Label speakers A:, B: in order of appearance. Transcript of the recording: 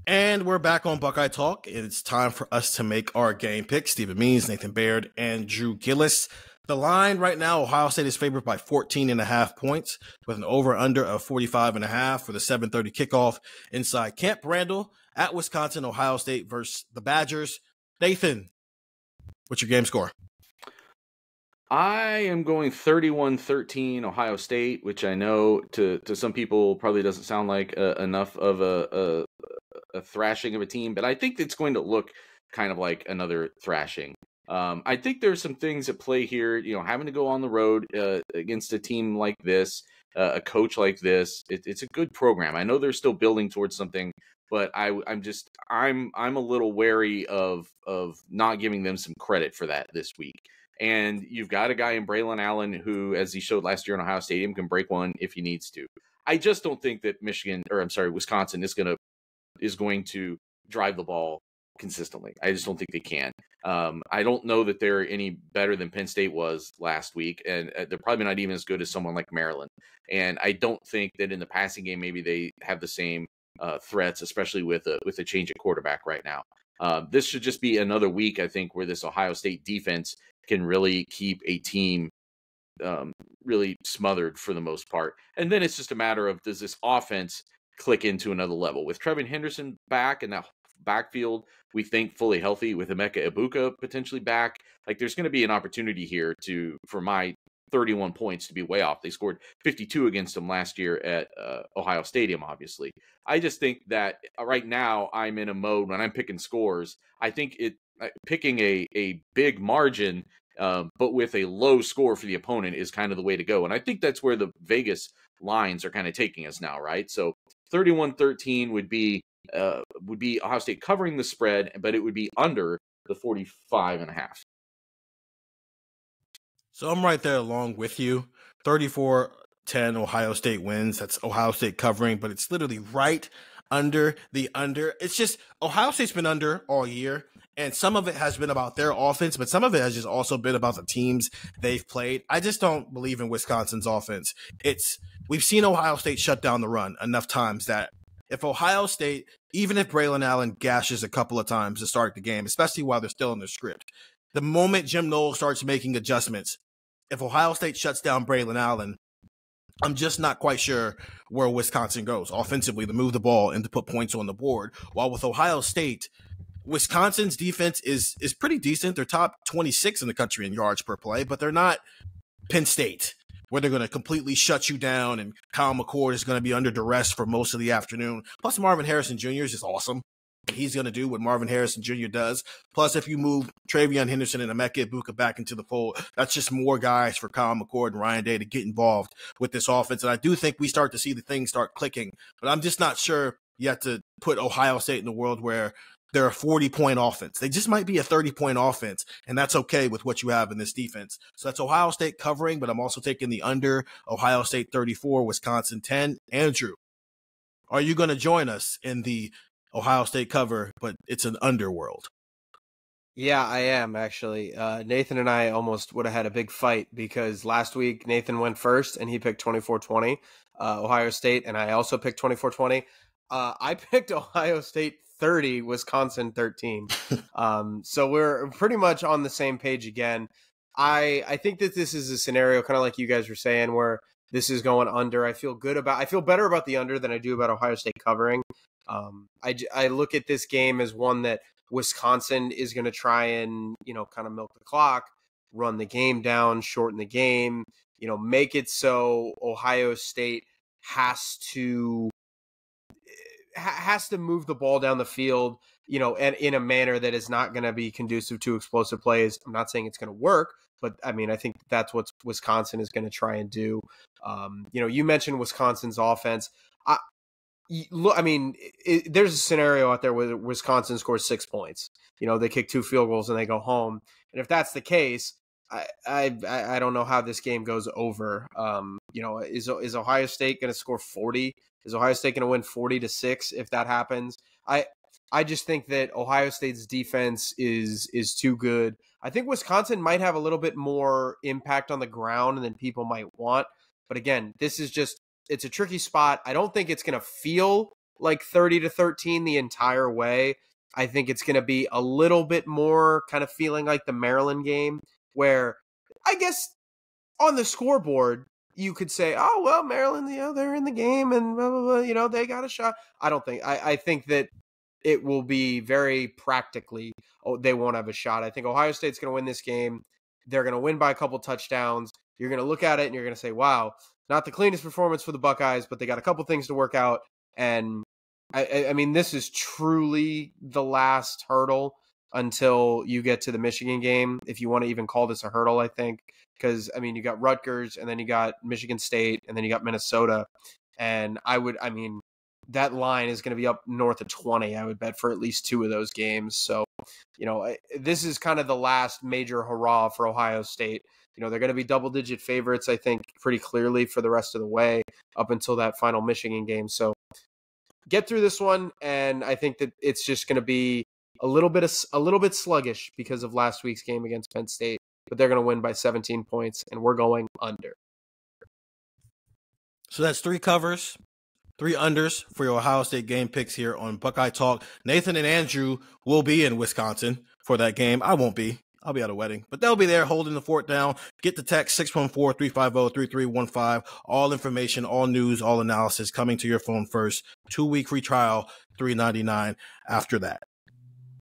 A: And we're back on Buckeye Talk. It's time for us to make our game picks. Stephen Means, Nathan Baird, and Drew Gillis. The line right now, Ohio State is favored by 14.5 points with an over-under of 45.5 for the 7:30 kickoff inside Camp Randall at Wisconsin, Ohio State versus the Badgers. Nathan, what's your game score?
B: I am going 31-13 Ohio State, which I know to some people probably doesn't sound like enough of a thrashing of a team, but I think it's going to look kind of like another thrashing. I think there's some things at play here, having to go on the road against a team like this, a coach like this. It's a good program. I know they're still building towards something, but I'm a little wary of not giving them some credit for that this week. And you've got a guy in Braylon Allen who, as he showed last year in Ohio Stadium, can break one if he needs to. I just don't think that Wisconsin is going to drive the ball consistently. I just don't think they can. I don't know that they're any better than Penn State was last week, and they're probably not even as good as someone like Maryland. And I don't think that in the passing game maybe they have the same threats, especially with a change at quarterback right now. This should just be another week, I think, where this Ohio State defense can really keep a team really smothered for the most part. And then it's just a matter of, does this offense click into another level? With Trevin Henderson back and that backfield, we think fully healthy, with Emeka Ibuka potentially back, like there's going to be an opportunity here for my 31 points to be way off. They scored 52 against them last year at Ohio Stadium, obviously. I just think that right now I'm in a mode when I'm picking scores. I think picking a big margin, but with a low score for the opponent is kind of the way to go. And I think that's where the Vegas lines are kind of taking us now, right? So 31-13 would be Ohio State covering the spread, but it would be under the 45.5.
A: So I'm right there along with you. 34-10 Ohio State wins. That's Ohio State covering, but it's literally right under the under. It's just Ohio State's been under all year, and some of it has been about their offense, but some of it has just also been about the teams they've played. I just don't believe in Wisconsin's offense. We've seen Ohio State shut down the run enough times that if Ohio State, even if Braylon Allen gashes a couple of times to start the game, especially while they're still in the script, the moment Jim Knowles starts making adjustments, if Ohio State shuts down Braylon Allen, I'm just not quite sure where Wisconsin goes offensively to move the ball and to put points on the board. While with Ohio State, Wisconsin's defense is pretty decent. They're top 26 in the country in yards per play, but they're not Penn State, where they're going to completely shut you down and Kyle McCord is going to be under duress for most of the afternoon. Plus, Marvin Harrison Jr. is just awesome. He's going to do what Marvin Harrison Jr. does. Plus, if you move Travion Henderson and Emeka Ibuka back into the fold, that's just more guys for Kyle McCord and Ryan Day to get involved with this offense. And I do think we start to see the things start clicking. But I'm just not sure yet to put Ohio State in the world where they're a 40-point offense. They just might be a 30-point offense, and that's okay with what you have in this defense. So that's Ohio State covering, but I'm also taking the under. Ohio State 34, Wisconsin 10. Andrew, are you going to join us in the Ohio State cover, but it's an underworld?
C: Yeah, I am actually. Nathan and I almost would have had a big fight because last week Nathan went first and he picked 24-20 Ohio State, and I also picked 24-20. I picked Ohio State 30, Wisconsin 13. So we're pretty much on the same page again. I think that this is a scenario kind of like you guys were saying where this is going under. I feel better about the under than I do about Ohio State covering. I look at this game as one that Wisconsin is going to try and, kind of milk the clock, run the game down, shorten the game, make it so Ohio State has to move the ball down the field, and in a manner that is not going to be conducive to explosive plays. I'm not saying it's going to work, but I think that's what Wisconsin is going to try and do. You mentioned Wisconsin's offense. There's a scenario out there where Wisconsin scores 6 points. They kick 2 field goals and they go home. And if that's the case, I don't know how this game goes over. Is Ohio State going to score 40? Is Ohio State going to win 40-6 if that happens? I just think that Ohio State's defense is too good. I think Wisconsin might have a little bit more impact on the ground than people might want. But again, it's a tricky spot. I don't think it's going to feel like 30-13 the entire way. I think it's going to be a little bit more kind of feeling like the Maryland game, where I guess on the scoreboard, you could say, oh, well, Maryland, they're in the game and blah, blah, blah, they got a shot. I think that it will be very practically, they won't have a shot. I think Ohio State's going to win this game. They're going to win by a couple touchdowns. You're going to look at it and you're going to say, wow, not the cleanest performance for the Buckeyes, but they got a couple things to work out. And I mean, this is truly the last hurdle until you get to the Michigan game, if you want to even call this a hurdle, I think. Because, I mean, you got Rutgers, and then you got Michigan State, and then you got Minnesota. And that line is going to be up north of 20, I would bet, for at least two of those games. So, this is kind of the last major hurrah for Ohio State. They're going to be double-digit favorites, I think, pretty clearly for the rest of the way up until that final Michigan game. So, get through this one, and I think that it's just going to be a little bit sluggish because of last week's game against Penn State, but they're going to win by 17 points, and we're going under.
A: So that's 3 covers, 3 unders for your Ohio State game picks here on Buckeye Talk. Nathan and Andrew will be in Wisconsin for that game. I won't be. I'll be at a wedding, but they'll be there holding the fort down. Get the text 614-350-3315. All information, all news, all analysis coming to your phone first. 2-week free trial, $3.99 after that.